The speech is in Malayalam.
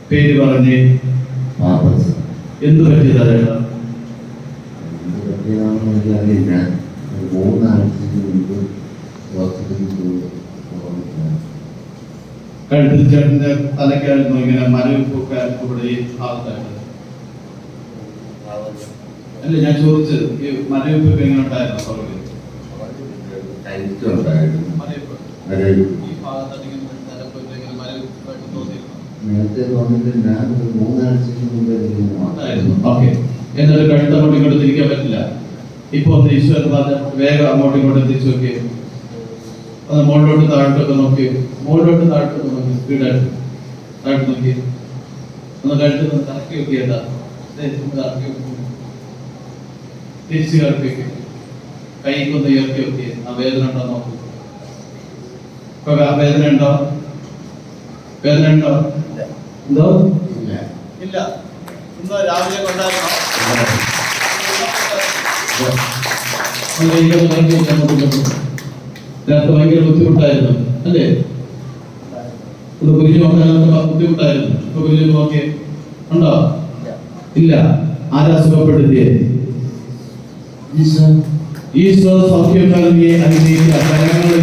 പേര് പറഞ്ഞ് എന്ത് പറ്റിയതാ? എനിക്കറിയില്ല. 3 ആഴ്ചയ്ക്ക് മുമ്പ് കഴുത്തിൽ ചേട്ടന്റെ തലക്കായിരുന്നു ഇങ്ങനെ മരവിപ്പൊക്കെ ഇവിടെ ഈ ഭാഗത്തായിട്ട്. അല്ല ഞാൻ ചോദിച്ചത് ഈ മരവിപ്പൊക്കെ എങ്ങനെ ഉണ്ടായിരുന്നു? നേരത്തെ തോന്നിയിട്ടില്ല. 3 ആഴ്ചയ്ക്ക് മുമ്പ് ഓക്കെ. എന്നിട്ട് കഴുത്ത അങ്ങോട്ടും ഇങ്ങോട്ട് തിരിക്കാൻ പറ്റില്ല. ഇപ്പൊ ഒന്ന് ഈശ്വരൻ പറഞ്ഞ വേഗം അങ്ങോട്ടും ഇങ്ങോട്ടും തിരിച്ചു നോക്കി. ഒന്ന് മുകളിലോട്ട് താഴോട്ടൊക്കെ നോക്കി. മുകളിലോട്ട് താഴോട്ടൊക്കെ നോക്കി. സ്പീഡായിട്ട് താഴോട്ട് നോക്കി. ഒന്ന് കഴുത്ത് കറക്കി നോക്കിയേട്ടാ. തിരിച്ച് കറക്കി വെക്കും. കൈക്കൊന്ന് ഉയർത്തി വെക്കുക. ആ വേദന ഉണ്ടോ നോക്കൂ. ഇപ്പൊ വേദന ഉണ്ടോ? വേദന ഉണ്ടോ? എന്തോ ഇല്ല. ഇന്ന് രാവിലെ കൊണ്ടായിരുന്നു. നേരത്തെ ഭയങ്കര ബുദ്ധിമുട്ടായിരുന്നു അല്ലേ? ഒന്ന് കുരിഞ്ഞു നോക്കാനൊക്കെ ബുദ്ധിമുട്ടായിരുന്നു. ഇപ്പൊ കുരിഞ്ഞു നോക്കി ഉണ്ടോ? ഇല്ല. ആരാ സുഖപ്പെടുത്തിയേ? ഈശോ സൗഖ്യം നൽകിയ അനുഗ്രഹിക്കുക. കരങ്ങളിൽ